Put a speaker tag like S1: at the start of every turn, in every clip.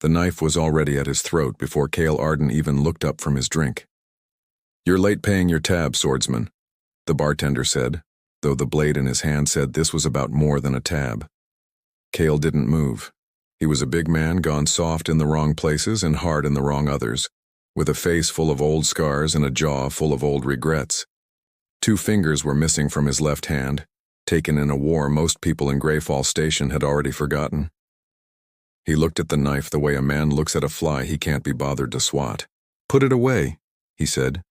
S1: The knife was already at his throat before Cale Arden even looked up from his drink. "You're late paying your tab, Swordsman," the bartender said, though the blade in his hand said this was about more than a tab. Cale didn't move. He was a big man gone soft in the wrong places and hard in the wrong others, with a face full of old scars and a jaw full of old regrets. 2 fingers were missing from his left hand, taken in a war most people in Greyfall Station had already forgotten. He looked at the knife the way a man looks at a fly he can't be bothered to swat. "Put it away," he said.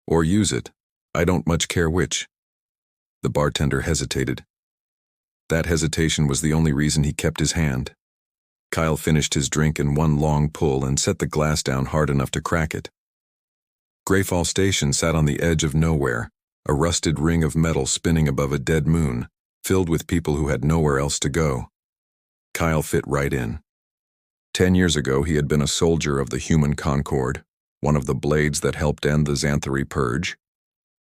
S1: "Or use it. I don't much care which." The bartender hesitated. That hesitation was the only reason he kept his hand. Kyle finished his drink in one long pull and set the glass down hard enough to crack it. Greyfall Station sat on the edge of nowhere, a rusted ring of metal spinning above a dead moon, filled with people who had nowhere else to go. Kyle fit right in. 10 years ago, he had been a soldier of the Human Concord, one of the blades that helped end the Xanthari Purge,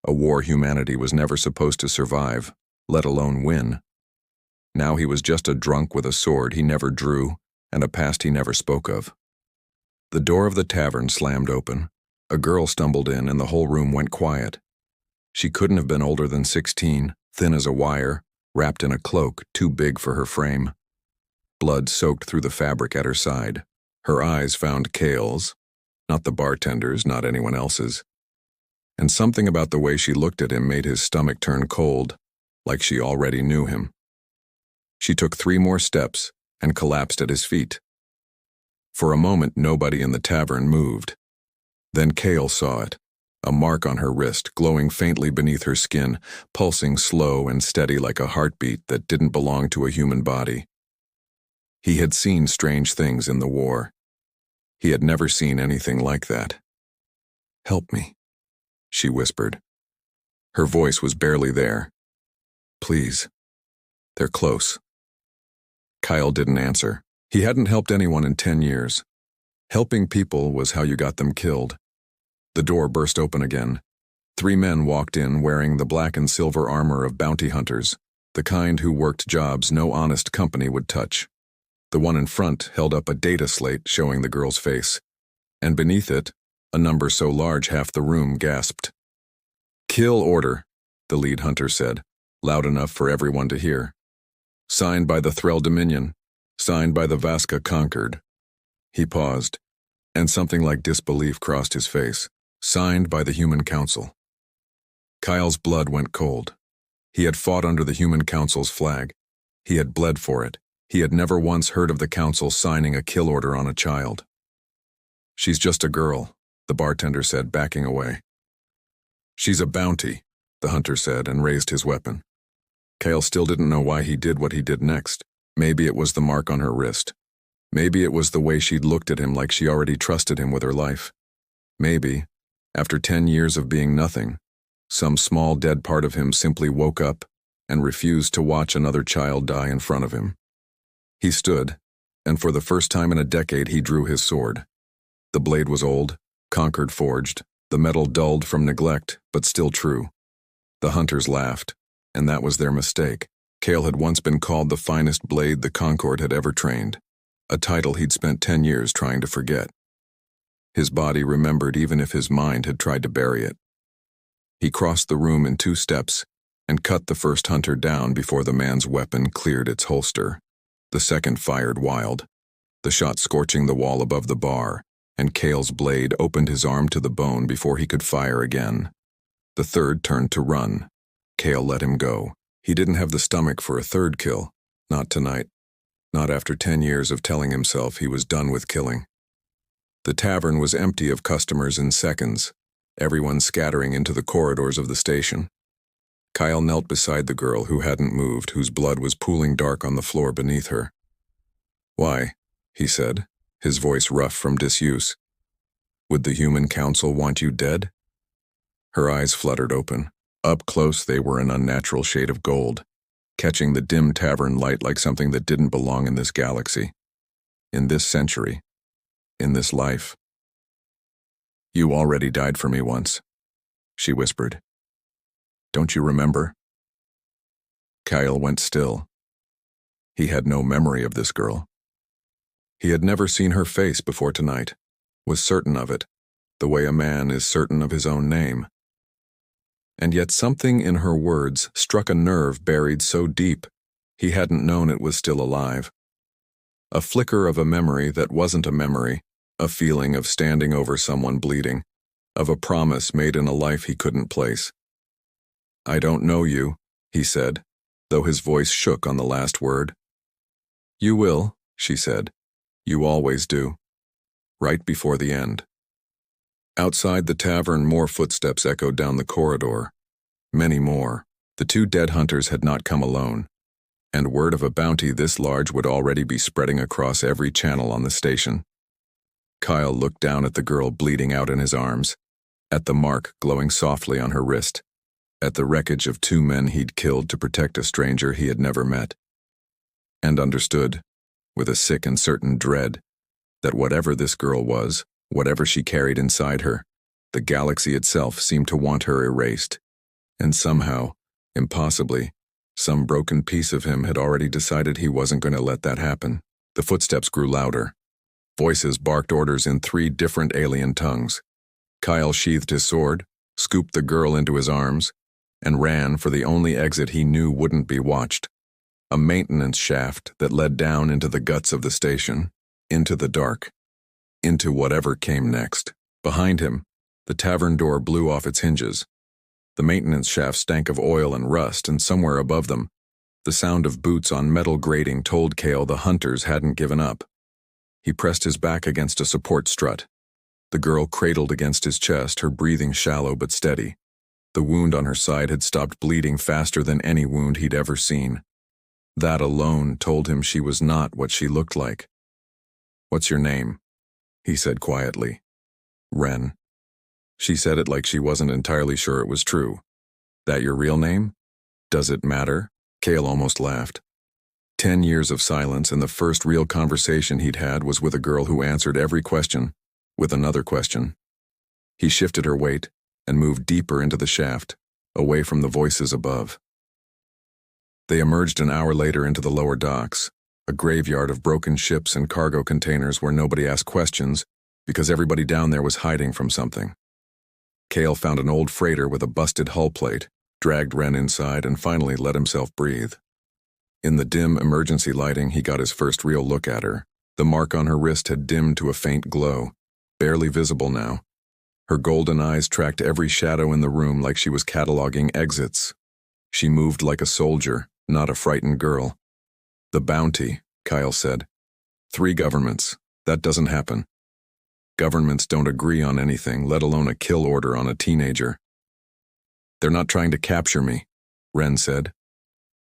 S1: a war humanity was never supposed to survive, let alone win. Now he was just a drunk with a sword he never drew and a past he never spoke of. The door of the tavern slammed open. A girl stumbled in and the whole room went quiet. She couldn't have been older than 16, thin as a wire, wrapped in a cloak too big for her frame. Blood soaked through the fabric at her side. Her eyes found Cale's, not the bartender's, not anyone else's. And something about the way she looked at him made his stomach turn cold, like she already knew him. She took 3 more steps and collapsed at his feet. For a moment, nobody in the tavern moved. Then Cale saw it, a mark on her wrist, glowing faintly beneath her skin, pulsing slow and steady like a heartbeat that didn't belong to a human body. He had seen strange things in the war. He had never seen anything like that. "Help me," she whispered. Her voice was barely there. "Please. They're close." Kyle didn't answer. He hadn't helped anyone in 10 years. Helping people was how you got them killed. The door burst open again. 3 men walked in wearing the black and silver armor of bounty hunters, the kind who worked jobs no honest company would touch. The one in front held up a data slate showing the girl's face, and beneath it, a number so large half the room gasped. "Kill order," the lead hunter said, loud enough for everyone to hear. "Signed by the Threll Dominion. Signed by the Vasca Conquered." He paused, and something like disbelief crossed his face. "Signed by the Human Council." Kyle's blood went cold. He had fought under the Human Council's flag. He had bled for it. He had never once heard of the Council signing a kill order on a child. "She's just a girl," the bartender said, backing away. "She's a bounty," the hunter said, and raised his weapon. Cale still didn't know why he did what he did next. Maybe it was the mark on her wrist. Maybe it was the way she'd looked at him like she already trusted him with her life. Maybe, after 10 years of being nothing, some small dead part of him simply woke up and refused to watch another child die in front of him. He stood, and for the first time in a decade he drew his sword. The blade was old, Concord forged, the metal dulled from neglect, but still true. The hunters laughed, and that was their mistake. Cale had once been called the finest blade the Concord had ever trained, a title he'd spent 10 years trying to forget. His body remembered even if his mind had tried to bury it. He crossed the room in 2 steps and cut the first hunter down before the man's weapon cleared its holster. The second fired wild, the shot scorching the wall above the bar, and Cale's blade opened his arm to the bone before he could fire again. The third turned to run. Cale let him go. He didn't have the stomach for a third kill, not tonight, not after 10 years of telling himself he was done with killing. The tavern was empty of customers in seconds, everyone scattering into the corridors of the station. Kyle knelt beside the girl who hadn't moved, whose blood was pooling dark on the floor beneath her. "Why?" he said, his voice rough from disuse. "Would the Human Council want you dead?" Her eyes fluttered open. Up close they were an unnatural shade of gold, catching the dim tavern light like something that didn't belong in this galaxy, in this century, in this life. "You already died for me once," she whispered. "Don't you remember?" Kyle went still. He had no memory of this girl. He had never seen her face before tonight, was certain of it, the way a man is certain of his own name. And yet something in her words struck a nerve buried so deep, he hadn't known it was still alive. A flicker of a memory that wasn't a memory, a feeling of standing over someone bleeding, of a promise made in a life he couldn't place. "I don't know you," he said, though his voice shook on the last word. "You will," she said. "You always do." Right before the end. Outside the tavern, more footsteps echoed down the corridor. Many more. The two dead hunters had not come alone, and word of a bounty this large would already be spreading across every channel on the station. Kyle looked down at the girl bleeding out in his arms, at the mark glowing softly on her wrist, at the wreckage of two men he'd killed to protect a stranger he had never met, and understood, with a sick and certain dread, that whatever this girl was, whatever she carried inside her, the galaxy itself seemed to want her erased, and somehow, impossibly, some broken piece of him had already decided he wasn't going to let that happen. The footsteps grew louder. Voices barked orders in 3 different alien tongues. Kyle sheathed his sword, scooped the girl into his arms, and ran for the only exit he knew wouldn't be watched. A maintenance shaft that led down into the guts of the station, into the dark, into whatever came next. Behind him, the tavern door blew off its hinges. The maintenance shaft stank of oil and rust, and somewhere above them, the sound of boots on metal grating told Cale the hunters hadn't given up. He pressed his back against a support strut. The girl cradled against his chest, her breathing shallow but steady. The wound on her side had stopped bleeding faster than any wound he'd ever seen. That alone told him she was not what she looked like. "What's your name?" he said quietly. "Ren." She said it like she wasn't entirely sure it was true. "That your real name? Does it matter?" Cale almost laughed. 10 years of silence, and the first real conversation he'd had was with a girl who answered every question with another question. He shifted her weight and moved deeper into the shaft, away from the voices above. They emerged an hour later into the lower docks, a graveyard of broken ships and cargo containers where nobody asked questions because everybody down there was hiding from something. Cale found an old freighter with a busted hull plate, dragged Ren inside, and finally let himself breathe. In the dim emergency lighting, he got his first real look at her. The mark on her wrist had dimmed to a faint glow, barely visible now. Her golden eyes tracked every shadow in the room like she was cataloging exits. She moved like a soldier, not a frightened girl. "The bounty," Kyle said. 3 governments. That doesn't happen. Governments don't agree on anything, let alone a kill order on a teenager. "They're not trying to capture me," Ren said.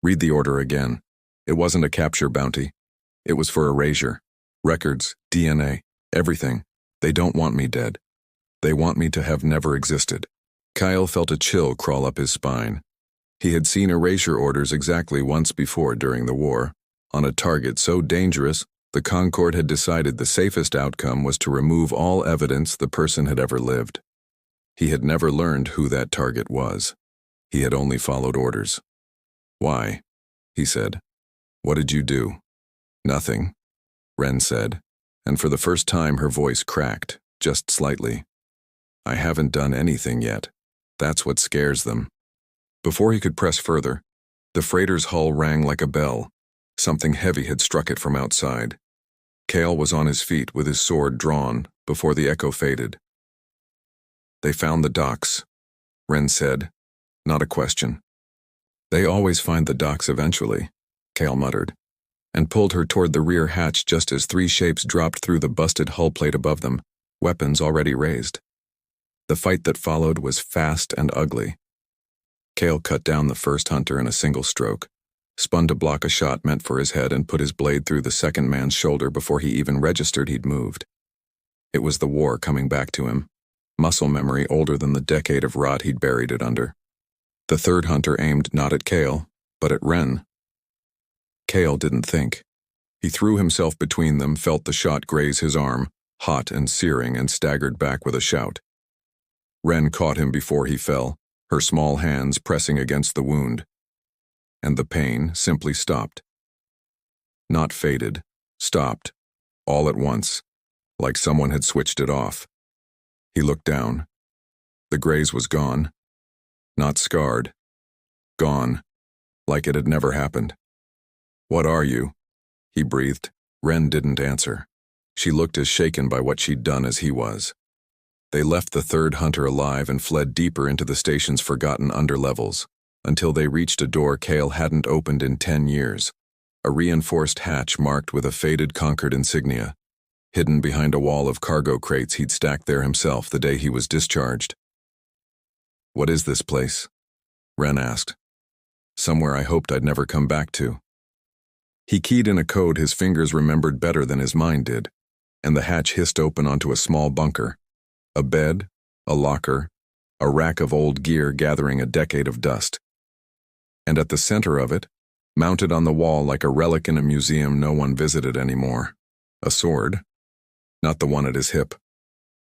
S1: "Read the order again. It wasn't a capture bounty. It was for erasure. Records, DNA, everything. They don't want me dead. They want me to have never existed." Kyle felt a chill crawl up his spine. He had seen erasure orders exactly once before during the war. On a target so dangerous, the Concord had decided the safest outcome was to remove all evidence the person had ever lived. He had never learned who that target was. He had only followed orders. "Why?" he said. "What did you do?" "Nothing," Ren said, and for the first time her voice cracked, just slightly. "I haven't done anything yet. That's what scares them." Before he could press further, the freighter's hull rang like a bell. Something heavy had struck it from outside. Cale was on his feet with his sword drawn before the echo faded. "They found the docks," Ren said, not a question. "They always find the docks eventually," Cale muttered, and pulled her toward the rear hatch just as 3 shapes dropped through the busted hull plate above them, weapons already raised. The fight that followed was fast and ugly. Cale cut down the first hunter in a single stroke, spun to block a shot meant for his head, and put his blade through the second man's shoulder before he even registered he'd moved. It was the war coming back to him, muscle memory older than the decade of rot he'd buried it under. The third hunter aimed not at Cale, but at Ren. Cale didn't think. He threw himself between them, felt the shot graze his arm, hot and searing, and staggered back with a shout. Ren caught him before he fell, her small hands pressing against the wound. And the pain simply stopped. Not faded, stopped, all at once, like someone had switched it off. He looked down. The graze was gone. Not scarred. Gone, like it had never happened. "What are you?" he breathed. Wren didn't answer. She looked as shaken by what she'd done as he was. They left the third hunter alive and fled deeper into the station's forgotten underlevels, until they reached a door Cale hadn't opened in 10 years, a reinforced hatch marked with a faded Concord insignia, hidden behind a wall of cargo crates he'd stacked there himself the day he was discharged. "What is this place?" Wren asked. "Somewhere I hoped I'd never come back to." He keyed in a code his fingers remembered better than his mind did, and the hatch hissed open onto a small bunker. A bed, a locker, a rack of old gear gathering a decade of dust. And at the center of it, mounted on the wall like a relic in a museum no one visited anymore, a sword. Not the one at his hip.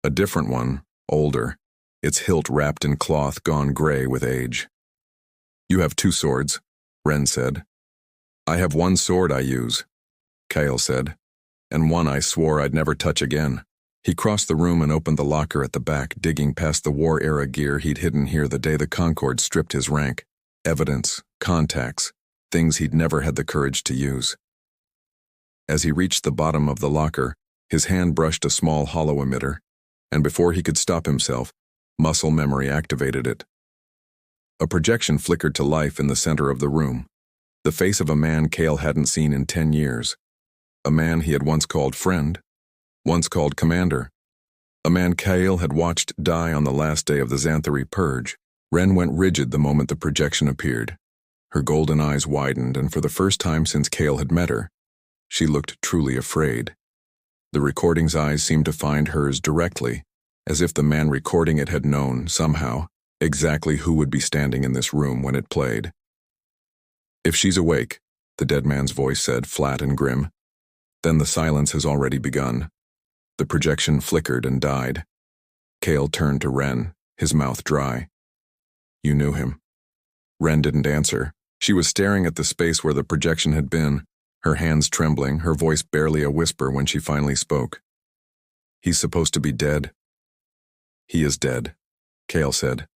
S1: A different one, older, its hilt wrapped in cloth gone gray with age. "You have 2 swords," Wren said. "I have 1 sword I use," Cale said, "and one I swore I'd never touch again." He crossed the room and opened the locker at the back, digging past the war-era gear he'd hidden here the day the Concorde stripped his rank. Evidence, contacts, things he'd never had the courage to use. As he reached the bottom of the locker, his hand brushed a small hollow emitter, and before he could stop himself, muscle memory activated it. A projection flickered to life in the center of the room, the face of a man Cale hadn't seen in 10 years. A man he had once called friend, once called commander. A man Cale had watched die on the last day of the Xanthari purge. Wren went rigid the moment the projection appeared. Her golden eyes widened, and for the first time since Cale had met her, she looked truly afraid. The recording's eyes seemed to find hers directly, as if the man recording it had known, somehow, exactly who would be standing in this room when it played. "If she's awake," the dead man's voice said, flat and grim, "then the silence has already begun." The projection flickered and died. Cale turned to Wren, his mouth dry. "You knew him." Wren didn't answer. She was staring at the space where the projection had been, her hands trembling, her voice barely a whisper when she finally spoke. "He's supposed to be dead." "He is dead," Cale said.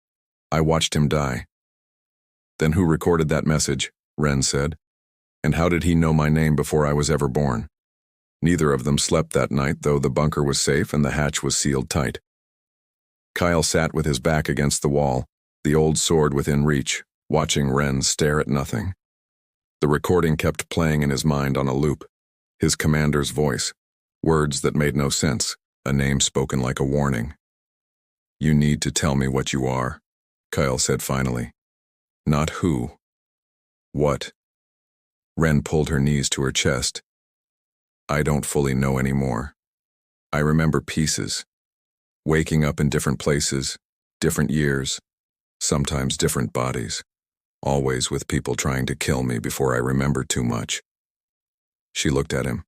S1: "I watched him die." "Then who recorded that message?" Wren said. "And how did he know my name before I was ever born?" Neither of them slept that night, though the bunker was safe and the hatch was sealed tight. Kyle sat with his back against the wall, the old sword within reach, watching Wren stare at nothing. The recording kept playing in his mind on a loop, his commander's voice, words that made no sense, a name spoken like a warning. "You need to tell me what you are," Kyle said finally. "Not who. What?" Wren pulled her knees to her chest. "I don't fully know anymore. I remember pieces. Waking up in different places, different years, sometimes different bodies, always with people trying to kill me before I remember too much." She looked at him.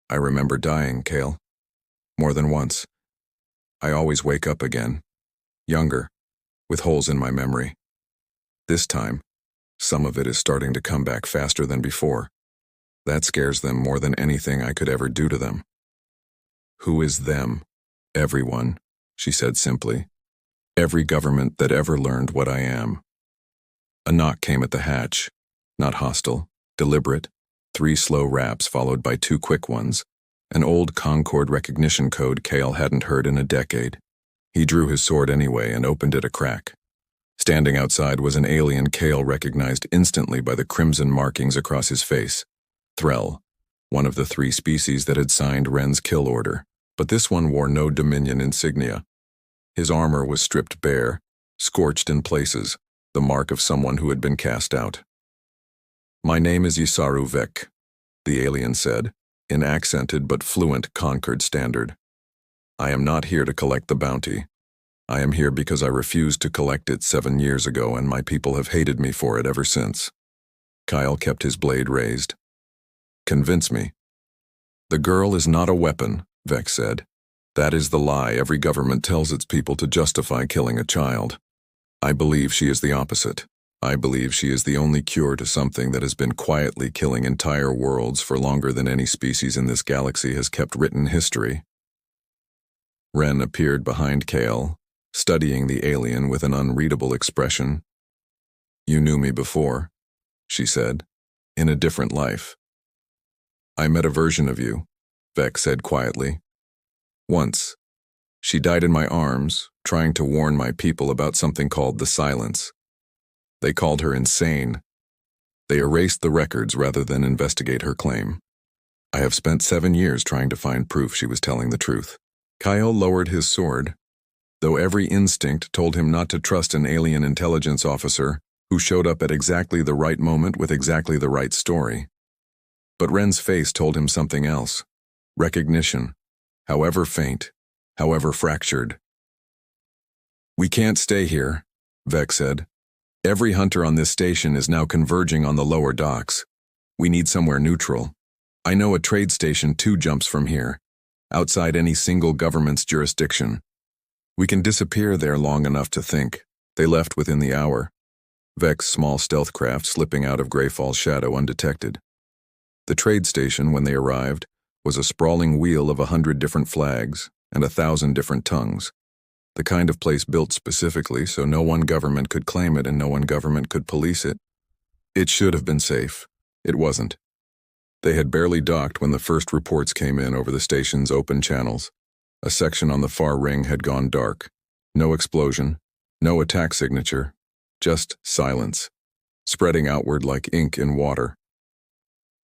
S1: "I remember dying, Cale. More than once. I always wake up again, younger, with holes in my memory. This time, some of it is starting to come back faster than before. That scares them more than anything I could ever do to them." "Who is them?" "Everyone," she said simply. "Every government that ever learned what I am." A knock came at the hatch, not hostile, deliberate, 3 slow raps followed by 2 quick ones, an old Concorde recognition code Cale hadn't heard in a decade. He drew his sword anyway and opened it a crack. Standing outside was an alien Cale recognized instantly by the crimson markings across his face. Threll, one of the 3 species that had signed Wren's kill order, but this one wore no Dominion insignia. His armor was stripped bare, scorched in places, the mark of someone who had been cast out. "My name is Yisaru Vek," the alien said, in accented but fluent Concord standard. "I am not here to collect the bounty. I am here because I refused to collect it 7 years ago, and my people have hated me for it ever since." Kyle kept his blade raised. "Convince me." "The girl is not a weapon," Vek said. "That is the lie every government tells its people to justify killing a child. I believe she is the opposite, I believe she is the only cure to something that has been quietly killing entire worlds for longer than any species in this galaxy has kept written history. Ren appeared behind Kale, studying the alien with an unreadable expression. "You knew me before," she said, "in a different life." "I met a version of you," Vec said quietly. "Once. She died in my arms, trying to warn my people about something called the Silence. They called her insane. They erased the records rather than investigate her claim. I have spent 7 years trying to find proof she was telling the truth." Kyle lowered his sword, though every instinct told him not to trust an alien intelligence officer who showed up at exactly the right moment with exactly the right story. But Ren's face told him something else. Recognition, however faint, however fractured. "We can't stay here," Vec said. "Every hunter on this station is now converging on the lower docks. We need somewhere neutral. I know a trade station 2 jumps from here, outside any single government's jurisdiction. We can disappear there long enough to think." They left within the hour, Vec's small stealth craft slipping out of Greyfall's shadow undetected. The trade station, when they arrived, was a sprawling wheel of 100 different flags and 1,000 different tongues. The kind of place built specifically so no one government could claim it and no one government could police it. It should have been safe. It wasn't. They had barely docked when the first reports came in over the station's open channels. A section on the far ring had gone dark. No explosion, no attack signature, just silence, spreading outward like ink in water.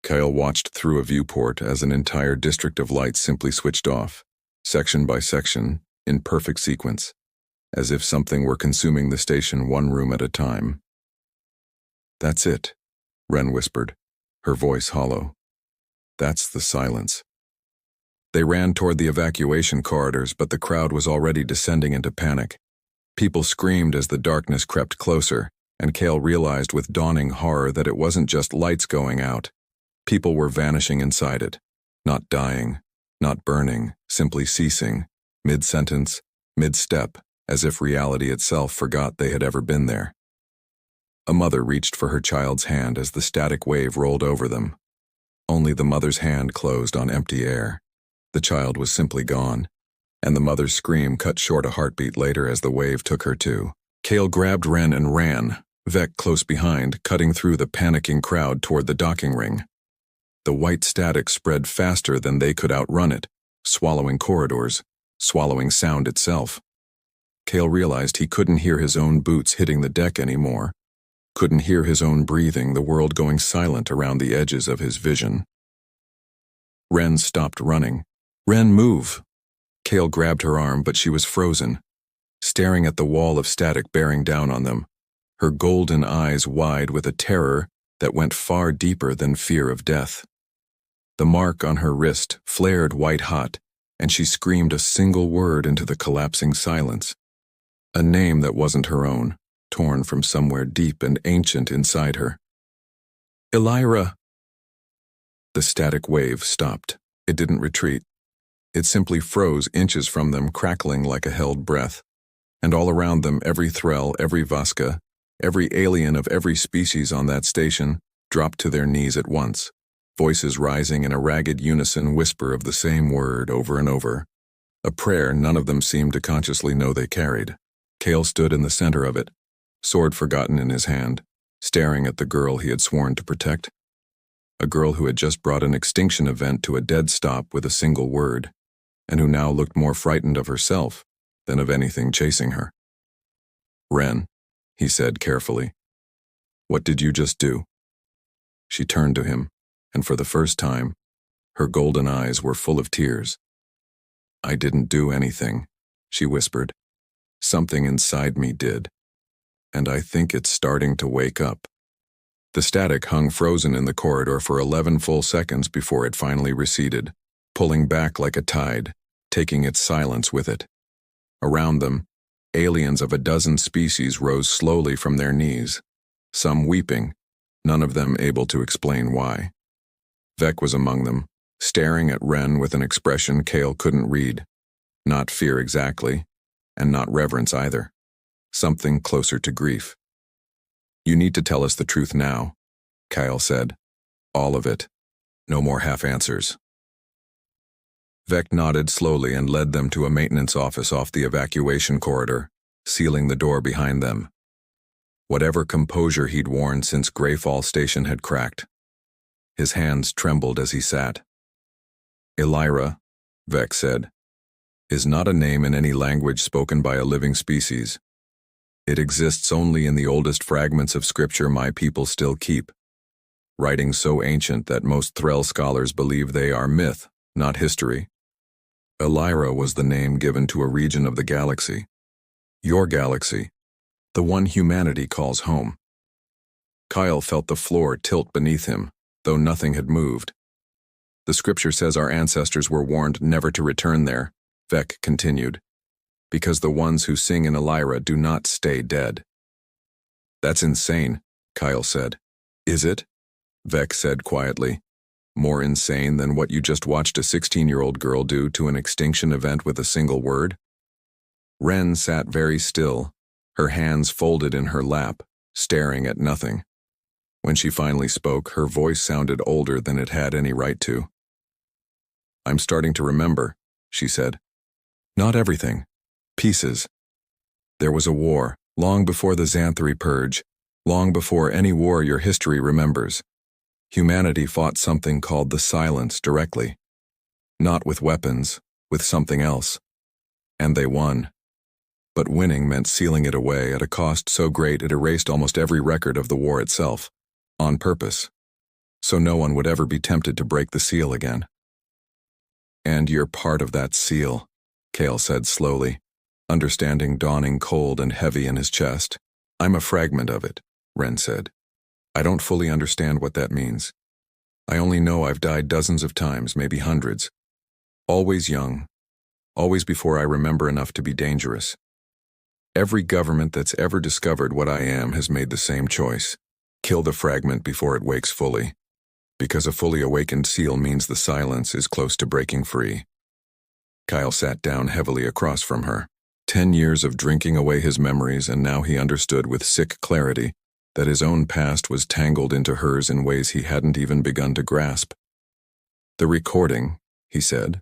S1: Kyle watched through a viewport as an entire district of lights simply switched off, section by section, in perfect sequence, as if something were consuming the station 1 room at a time. "That's it," Ren whispered, her voice hollow. "That's the Silence." They ran toward the evacuation corridors, but the crowd was already descending into panic. People screamed as the darkness crept closer, and Kale realized with dawning horror that it wasn't just lights going out. People were vanishing inside it, not dying, not burning, simply ceasing, mid-sentence, mid-step, as if reality itself forgot they had ever been there. A mother reached for her child's hand as the static wave rolled over them. Only the mother's hand closed on empty air. The child was simply gone, and the mother's scream cut short a heartbeat later as the wave took her too. Kale grabbed Ren and ran, Vec close behind, cutting through the panicking crowd toward the docking ring. The white static spread faster than they could outrun it, swallowing corridors, swallowing sound itself. Kale realized he couldn't hear his own boots hitting the deck anymore, couldn't hear his own breathing, the world going silent around the edges of his vision. Ren stopped running. "Ren, move!" Kale grabbed her arm, but she was frozen, staring at the wall of static bearing down on them, her golden eyes wide with a terror that went far deeper than fear of death. The mark on her wrist flared white-hot, and she screamed a single word into the collapsing silence. A name that wasn't her own, torn from somewhere deep and ancient inside her. "Elira!" The static wave stopped. It didn't retreat. It simply froze inches from them, crackling like a held breath. And all around them, every Threll, every Vaska, every alien of every species on that station dropped to their knees at once, voices rising in a ragged unison whisper of the same word over and over, a prayer none of them seemed to consciously know they carried. Kale stood in the center of it, sword forgotten in his hand, staring at the girl he had sworn to protect. A girl who had just brought an extinction event to a dead stop with a single word, and who now looked more frightened of herself than of anything chasing her. "Ren," he said carefully, "what did you just do?" She turned to him, and for the first time, her golden eyes were full of tears. "I didn't do anything," she whispered. "Something inside me did. And I think it's starting to wake up." The static hung frozen in the corridor for 11 full seconds before it finally receded, pulling back like a tide, taking its silence with it. Around them, aliens of a dozen species rose slowly from their knees, some weeping, none of them able to explain why. Vec was among them, staring at Ren with an expression Kale couldn't read. Not fear exactly, and not reverence either. Something closer to grief. You need to tell us the truth now, Kyle said. All of it. No more half answers. Vec nodded slowly and led them to a maintenance office off the evacuation corridor, sealing the door behind them. Whatever composure he'd worn since Greyfall Station had cracked. His hands trembled as he sat. Elira, Vec said, is not a name in any language spoken by a living species. It exists only in the oldest fragments of scripture my people still keep, writings so ancient that most Threll scholars believe they are myth, not history. Elira was the name given to a region of the galaxy. Your galaxy, the one humanity calls home. Kyle felt the floor tilt beneath him, though nothing had moved. The scripture says our ancestors were warned never to return there, Vec continued, because the ones who sing in Elira do not stay dead. That's insane, Kyle said. Is it? Vec said quietly. More insane than what you just watched a 16-year-old girl do to an extinction event with a single word? Ren sat very still, her hands folded in her lap, staring at nothing. When she finally spoke, her voice sounded older than it had any right to. I'm starting to remember, she said. Not everything. Pieces. There was a war, long before the Xanthari Purge, long before any war your history remembers. Humanity fought something called the Silence directly. Not with weapons, with something else. And they won. But winning meant sealing it away at a cost so great it erased almost every record of the war itself, on purpose, so no one would ever be tempted to break the seal again. And you're part of that seal, Kale said slowly, understanding dawning cold and heavy in his chest. I'm a fragment of it, Ren said. I don't fully understand what that means. I only know I've died dozens of times, maybe hundreds. Always young. Always before I remember enough to be dangerous. Every government that's ever discovered what I am has made the same choice. Kill the fragment before it wakes fully. Because a fully awakened seal means the Silence is close to breaking free. Kyle sat down heavily across from her. 10 years of drinking away his memories, and now he understood with sick clarity that his own past was tangled into hers in ways he hadn't even begun to grasp. The recording, he said.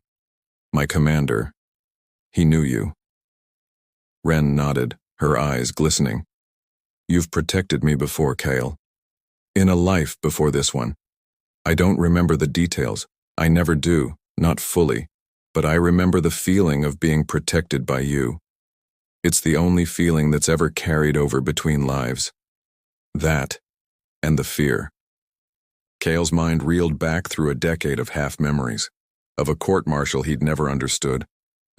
S1: My commander. He knew you. Ren nodded, her eyes glistening. You've protected me before, Kale. In a life before this one. I don't remember the details. I never do, not fully. But I remember the feeling of being protected by you. It's the only feeling that's ever carried over between lives. That, and the fear. Kale's mind reeled back through a decade of half-memories, of a court-martial he'd never understood,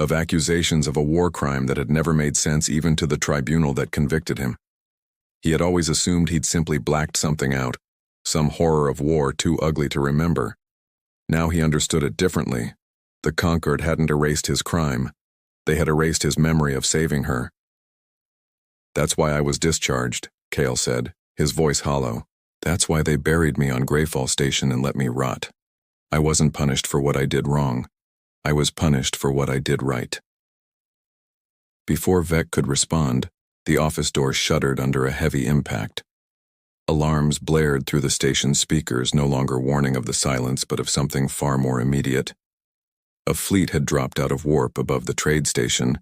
S1: of accusations of a war crime that had never made sense even to the tribunal that convicted him. He had always assumed he'd simply blacked something out, some horror of war too ugly to remember. Now he understood it differently. The Conquered hadn't erased his crime. They had erased his memory of saving her. That's why I was discharged, Kale said, his voice hollow. That's why they buried me on Greyfall Station and let me rot. I wasn't punished for what I did wrong. I was punished for what I did right. Before Vec could respond, the office door shuddered under a heavy impact. Alarms blared through the station's speakers, no longer warning of the Silence but of something far more immediate. A fleet had dropped out of warp above the trade station,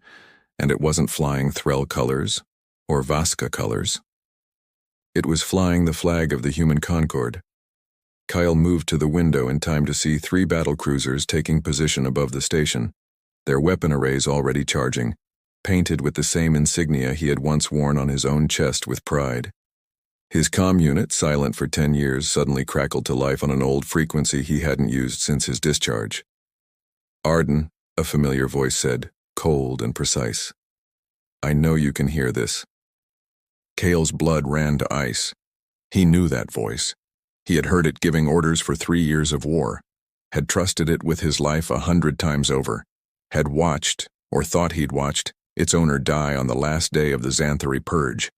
S1: and it wasn't flying Threll colors or Vasca colors. It was flying the flag of the human Concord. Kyle moved to the window in time to see 3 battlecruisers taking position above the station, their weapon arrays already charging, painted with the same insignia he had once worn on his own chest with pride. His comm unit, silent for 10 years, suddenly crackled to life on an old frequency he hadn't used since his discharge. Arden, a familiar voice said, cold and precise. I know you can hear this. Kale's blood ran to ice. He knew that voice. He had heard it giving orders for 3 years of war, had trusted it with his life 100 times over, had watched, or thought he'd watched, its owner die on the last day of the Xanthari Purge.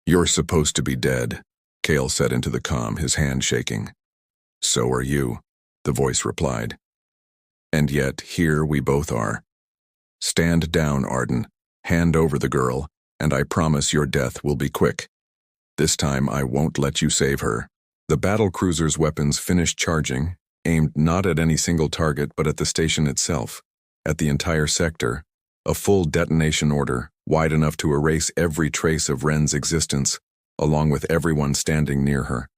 S1: You're supposed to be dead, Kale said into the comm, his hand shaking. So are you, the voice replied. And yet, here we both are. Stand down, Arden, hand over the girl, and I promise your death will be quick. This time I won't let you save her. The battle cruiser's weapons finished charging, aimed not at any single target but at the station itself, at the entire sector, a full detonation order, wide enough to erase every trace of Ren's existence, along with everyone standing near her.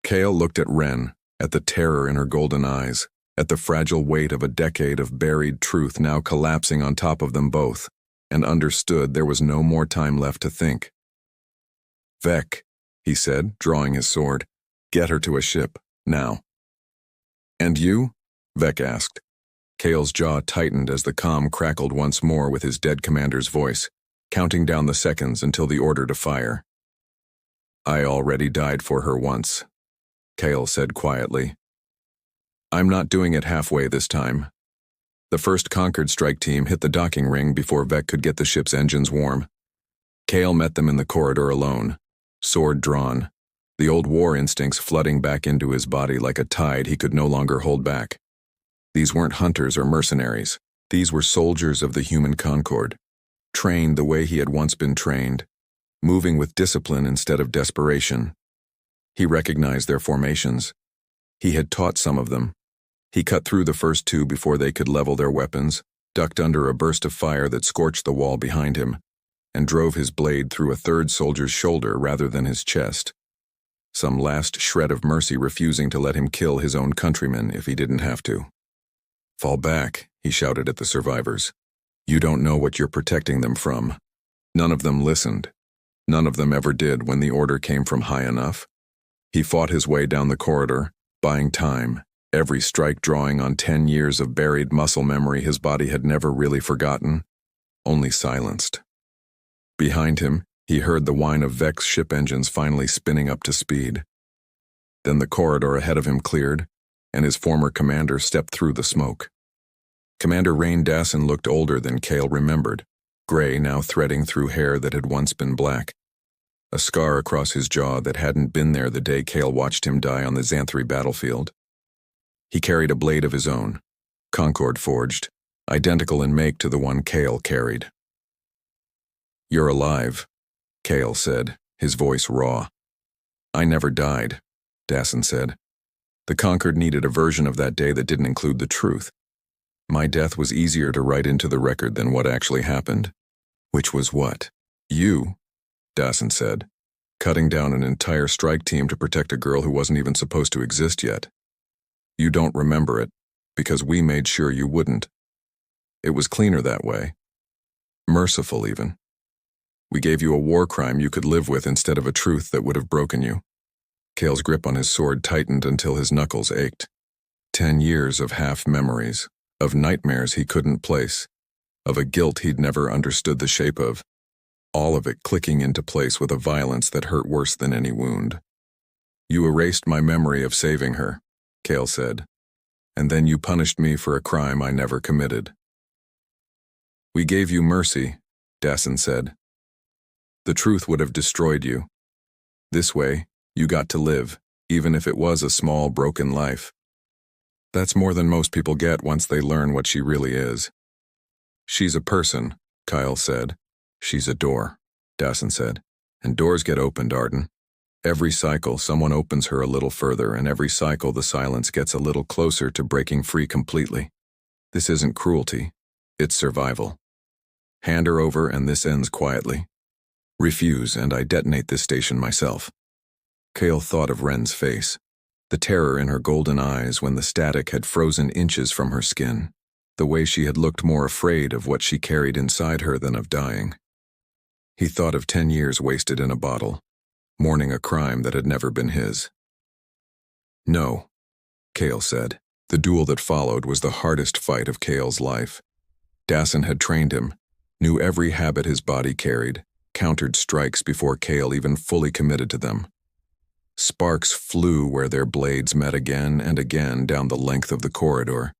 S1: Kale looked at Ren, at the terror in her golden eyes, at the fragile weight of a decade of buried truth now collapsing on top of them both, and understood there was no more time left to think. "Vec," he said, drawing his sword. "Get her to a ship, now." "And you?" Vec asked. Kale's jaw tightened as the comm crackled once more with his dead commander's voice, counting down the seconds until the order to fire. "I already died for her once," Kale said quietly. "I'm not doing it halfway this time." The first Concord strike team hit the docking ring before Vec could get the ship's engines warm. Kale met them in the corridor alone, sword drawn, the old war instincts flooding back into his body like a tide he could no longer hold back. These weren't hunters or mercenaries. These were soldiers of the human Concord, trained the way he had once been trained, moving with discipline instead of desperation. He recognized their formations. He had taught some of them. He cut through the first two before they could level their weapons, ducked under a burst of fire that scorched the wall behind him, and drove his blade through a third soldier's shoulder rather than his chest. Some last shred of mercy refusing to let him kill his own countrymen if he didn't have to. "Fall back," he shouted at the survivors. "You don't know what you're protecting them from." None of them listened. None of them ever did when the order came from high enough. He fought his way down the corridor, buying time, every strike drawing on 10 years of buried muscle memory his body had never really forgotten, only silenced. Behind him, he heard the whine of Vec's ship engines finally spinning up to speed. Then the corridor ahead of him cleared, and his former commander stepped through the smoke. Commander Rain Dassin looked older than Kale remembered, gray now threading through hair that had once been black. A scar across his jaw that hadn't been there the day Kale watched him die on the Xanthri battlefield. He carried a blade of his own, Concord forged, identical in make to the one Kale carried. "You're alive," Kale said, his voice raw. "I never died," Dassin said. "The Concord needed a version of that day that didn't include the truth. My death was easier to write into the record than what actually happened." "Which was what?" "You," Dassin said, "cutting down an entire strike team to protect a girl who wasn't even supposed to exist yet. You don't remember it, because we made sure you wouldn't. It was cleaner that way. Merciful, even. We gave you a war crime you could live with instead of a truth that would have broken you." Kale's grip on his sword tightened until his knuckles ached. 10 years of half-memories, of nightmares he couldn't place, of a guilt he'd never understood the shape of, all of it clicking into place with a violence that hurt worse than any wound. "You erased my memory of saving her," Kale said, "and then you punished me for a crime I never committed." "We gave you mercy," Dassin said. "The truth would have destroyed you. This way, you got to live, even if it was a small, broken life. That's more than most people get once they learn what she really is." "She's a person," Kyle said. "She's a door," Dassin said. "And doors get opened, Arden. Every cycle, someone opens her a little further, and every cycle the silence gets a little closer to breaking free completely. This isn't cruelty. It's survival. Hand her over and this ends quietly. Refuse and I detonate this station myself." Kale thought of Ren's face, the terror in her golden eyes when the static had frozen inches from her skin, the way she had looked more afraid of what she carried inside her than of dying. He thought of 10 years wasted in a bottle, mourning a crime that had never been his. "No," Kale said. The duel that followed was the hardest fight of Kale's life. Dassin had trained him, knew every habit his body carried, countered strikes before Kale even fully committed to them. Sparks flew where their blades met again and again down the length of the corridor,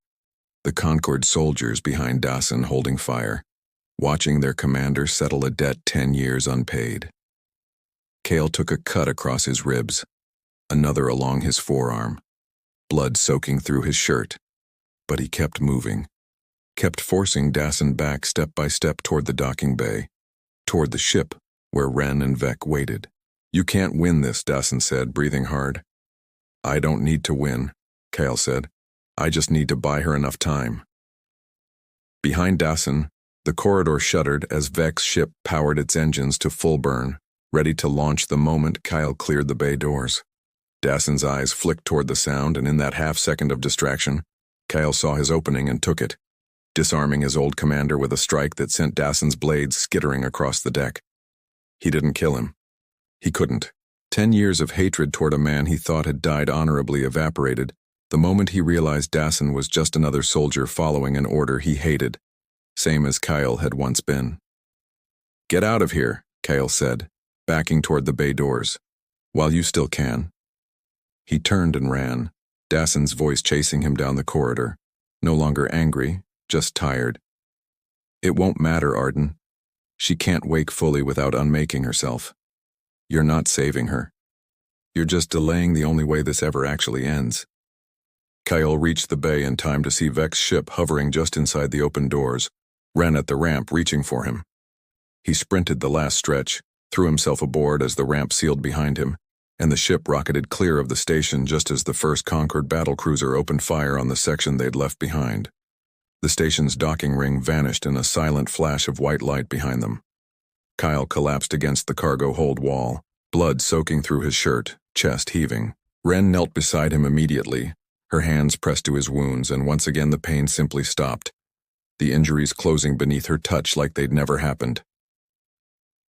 S1: the Concord soldiers behind Dassin holding fire, watching their commander settle a debt 10 years unpaid. Kale took a cut across his ribs, another along his forearm, blood soaking through his shirt, but he kept moving, kept forcing Dassin back step by step toward the docking bay, toward the ship where Ren and Vec waited. You can't win this, Dassen said, breathing hard. I don't need to win, Kale said. I just need to buy her enough time. Behind Dassen, the corridor shuddered as Vec's ship powered its engines to full burn, ready to launch the moment Kyle cleared the bay doors. Dassen's eyes flicked toward the sound, and in that half-second of distraction, Kyle saw his opening and took it, disarming his old commander with a strike that sent Dassen's blades skittering across the deck. He didn't kill him. He couldn't. 10 years of hatred toward a man he thought had died honorably evaporated the moment he realized Dassen was just another soldier following an order he hated, same as Kyle had once been. Get out of here, Kyle said, backing toward the bay doors. While you still can. He turned and ran, Dassen's voice chasing him down the corridor, no longer angry, just tired. It won't matter, Arden. She can't wake fully without unmaking herself. You're not saving her. You're just delaying the only way this ever actually ends. Kyle reached the bay in time to see Vec's ship hovering just inside the open doors, ran at the ramp reaching for him. He sprinted the last stretch, threw himself aboard as the ramp sealed behind him, and the ship rocketed clear of the station just as the first Concord battlecruiser opened fire on the section they'd left behind. The station's docking ring vanished in a silent flash of white light behind them. Kyle collapsed against the cargo hold wall, blood soaking through his shirt, chest heaving. Wren knelt beside him immediately, her hands pressed to his wounds, and once again the pain simply stopped, the injuries closing beneath her touch like they'd never happened.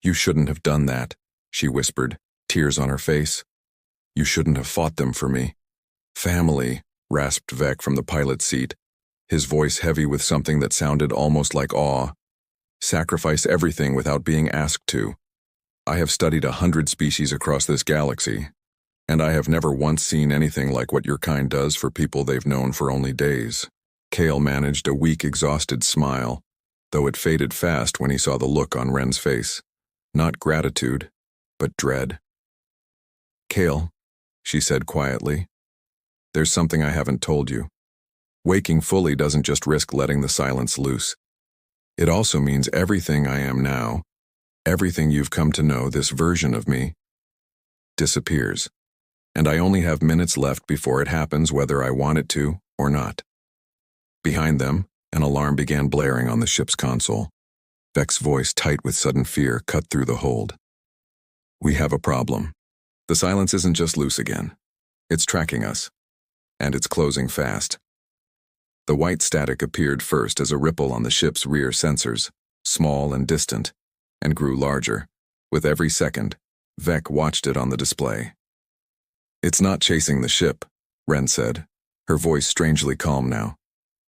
S1: You shouldn't have done that, she whispered, tears on her face. You shouldn't have fought them for me. Family, rasped Vec from the pilot's seat, his voice heavy with something that sounded almost like awe. Sacrifice everything without being asked to. I have studied 100 species across this galaxy, and I have never once seen anything like what your kind does for people they've known for only days. Kale managed a weak, exhausted smile, though it faded fast when he saw the look on Wren's face. Not gratitude, but dread. Kale, she said quietly, there's something I haven't told you. Waking fully doesn't just risk letting the silence loose. It also means everything I am now, everything you've come to know, this version of me, disappears. And I only have minutes left before it happens, whether I want it to or not. Behind them, an alarm began blaring on the ship's console. Vec's voice, tight with sudden fear, cut through the hold. We have a problem. The silence isn't just loose again. It's tracking us. And it's closing fast. The white static appeared first as a ripple on the ship's rear sensors, small and distant, and grew larger. With every second, Vec watched it on the display. It's not chasing the ship, Wren said, her voice strangely calm now,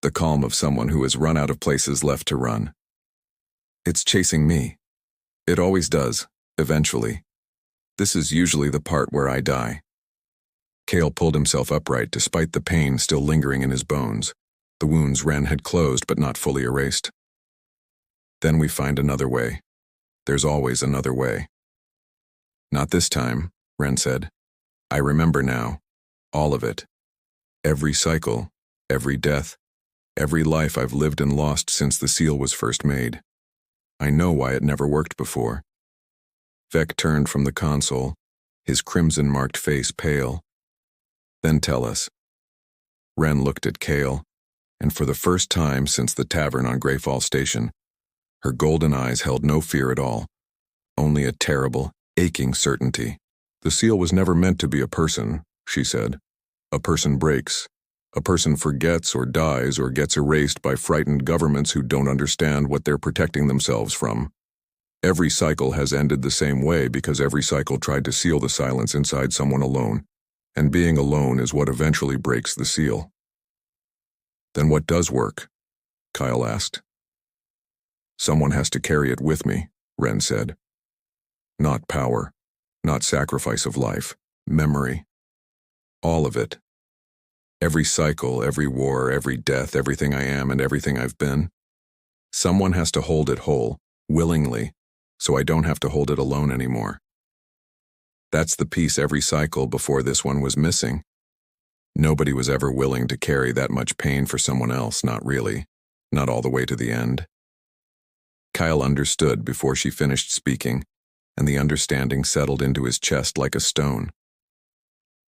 S1: the calm of someone who has run out of places left to run. It's chasing me. It always does, eventually. This is usually the part where I die. Kale pulled himself upright despite the pain still lingering in his bones. The wounds Wren had closed but not fully erased. Then we find another way. There's always another way. Not this time, Wren said. I remember now. All of it. Every cycle, every death, every life I've lived and lost since the seal was first made. I know why it never worked before. Vec turned from the console, his crimson-marked face pale. Then tell us. Wren looked at Kale, and for the first time since the tavern on Greyfall Station, her golden eyes held no fear at all, only a terrible, aching certainty. The seal was never meant to be a person, she said. A person breaks. A person forgets or dies or gets erased by frightened governments who don't understand what they're protecting themselves from. Every cycle has ended the same way because every cycle tried to seal the silence inside someone alone, and being alone is what eventually breaks the seal. Then what does work? Kyle asked. Someone has to carry it with me, Wren said. Not power, not sacrifice of life, memory. All of it. Every cycle, every war, every death, everything I am and everything I've been. Someone has to hold it whole, willingly, so I don't have to hold it alone anymore. That's the piece every cycle before this one was missing. Nobody was ever willing to carry that much pain for someone else, not really, not all the way to the end. Kyle understood before she finished speaking, and the understanding settled into his chest like a stone.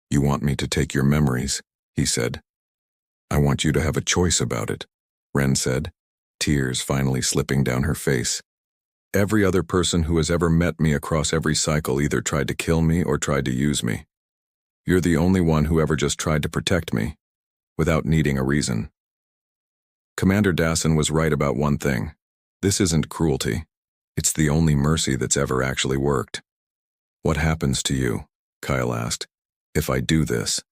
S1: "You want me to take your memories," he said. "I want you to have a choice about it," Ren said, tears finally slipping down her face. "Every other person who has ever met me across every cycle either tried to kill me or tried to use me. You're the only one who ever just tried to protect me, without needing a reason." Commander Dassin was right about one thing. This isn't cruelty. It's the only mercy that's ever actually worked. "What happens to you?" Kyle asked. "If I do this?"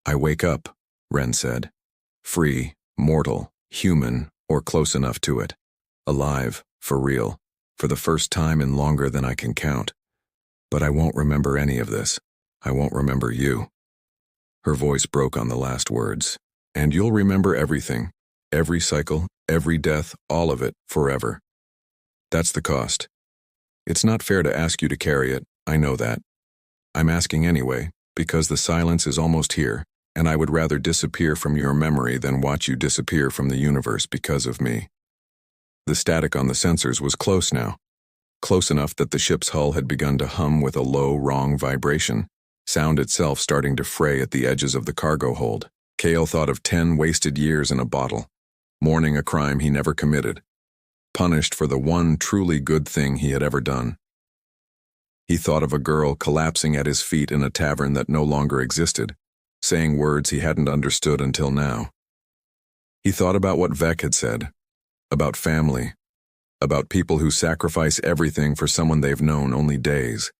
S1: "I wake up," Ren said. "Free, mortal, human, or close enough to it. Alive, for real, for the first time in longer than I can count. But I won't remember any of this. I won't remember you." Her voice broke on the last words. "And you'll remember everything. Every cycle, every death, all of it, forever. That's the cost. It's not fair to ask you to carry it, I know that. I'm asking anyway, because the silence is almost here, and I would rather disappear from your memory than watch you disappear from the universe because of me." The static on the sensors was close now. Close enough that the ship's hull had begun to hum with a low, wrong vibration, sound itself starting to fray at the edges of the cargo hold. Kale thought of 10 wasted years in a bottle, mourning a crime he never committed, punished for the one truly good thing he had ever done. He thought of a girl collapsing at his feet in a tavern that no longer existed, saying words he hadn't understood until now. He thought about what Vec had said, about family, about people who sacrifice everything for someone they've known only days,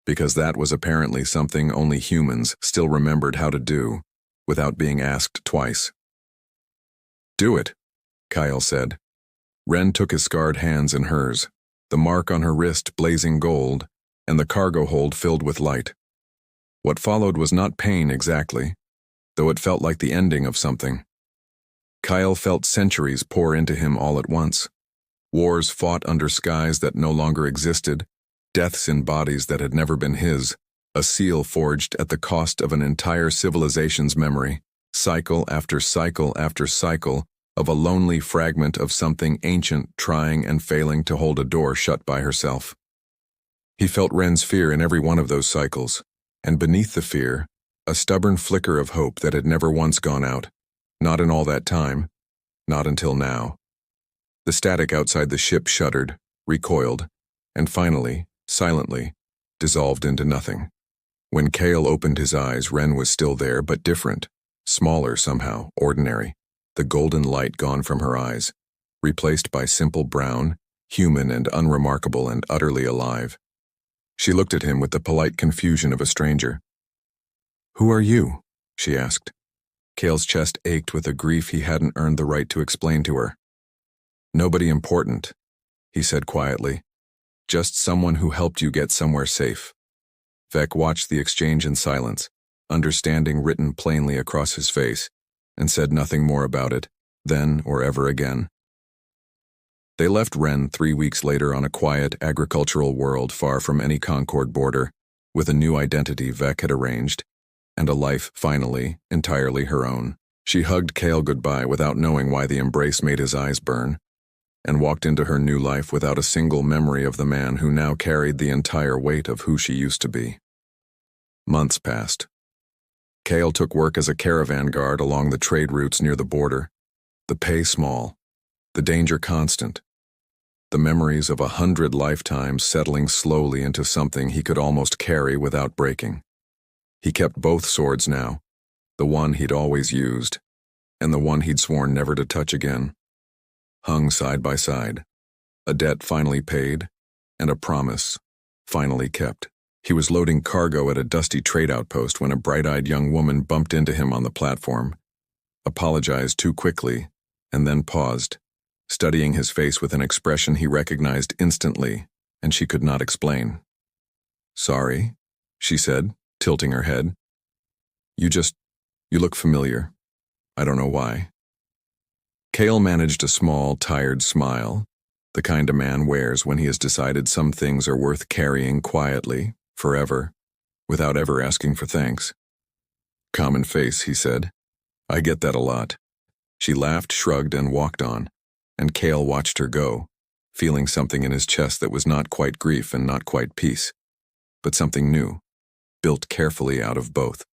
S1: because that was apparently something only humans still remembered how to do, without being asked twice. "Do it," Kyle said. Ren took his scarred hands in hers, the mark on her wrist blazing gold, and the cargo hold filled with light. What followed was not pain exactly, though it felt like the ending of something. Kyle felt centuries pour into him all at once. Wars fought under skies that no longer existed, deaths in bodies that had never been his, a seal forged at the cost of an entire civilization's memory, cycle after cycle after cycle of a lonely fragment of something ancient trying and failing to hold a door shut by herself. He felt Ren's fear in every one of those cycles, and beneath the fear, a stubborn flicker of hope that had never once gone out, not in all that time, not until now. The static outside the ship shuddered, recoiled, and finally, silently, dissolved into nothing. When Kale opened his eyes, Ren was still there, but different, smaller somehow, ordinary, the golden light gone from her eyes, replaced by simple brown, human and unremarkable and utterly alive. She looked at him with the polite confusion of a stranger. "Who are you?" she asked. Kale's chest ached with a grief he hadn't earned the right to explain to her. "Nobody important," he said quietly. "Just someone who helped you get somewhere safe." Vec watched the exchange in silence, understanding written plainly across his face, and said nothing more about it, then or ever again. They left Ren 3 weeks later on a quiet, agricultural world far from any Concord border, with a new identity Vec had arranged, and a life, finally, entirely her own. She hugged Kale goodbye without knowing why the embrace made his eyes burn, and walked into her new life without a single memory of the man who now carried the entire weight of who she used to be. Months passed. Kale took work as a caravan guard along the trade routes near the border. The pay small, the danger constant, the memories of 100 lifetimes settling slowly into something he could almost carry without breaking. He kept both swords now, the one he'd always used, and the one he'd sworn never to touch again. Hung side by side, a debt finally paid, and a promise finally kept. He was loading cargo at a dusty trade outpost when a bright-eyed young woman bumped into him on the platform, apologized too quickly, and then paused, studying his face with an expression he recognized instantly, and she could not explain. "Sorry," she said, tilting her head. You look familiar. I don't know why." Kale managed a small, tired smile, the kind a man wears when he has decided some things are worth carrying quietly, forever, without ever asking for thanks. "Common face," he said. "I get that a lot." She laughed, shrugged, and walked on, and Kale watched her go, feeling something in his chest that was not quite grief and not quite peace, but something new, built carefully out of both.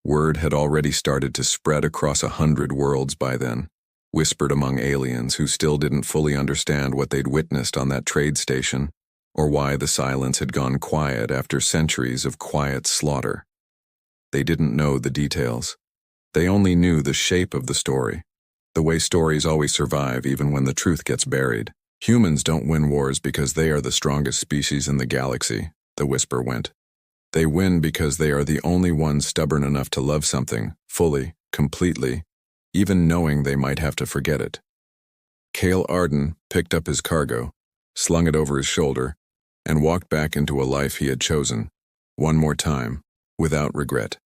S1: Word had already started to spread across 100 worlds by then, whispered among aliens who still didn't fully understand what they'd witnessed on that trade station, or why the silence had gone quiet after centuries of quiet slaughter. They didn't know the details. They only knew the shape of the story, the way stories always survive even when the truth gets buried. Humans don't win wars because they are the strongest species in the galaxy, the whisper went. They win because they are the only ones stubborn enough to love something, fully, completely, even knowing they might have to forget it. Cale Arden picked up his cargo, slung it over his shoulder, and walked back into a life he had chosen, one more time, without regret.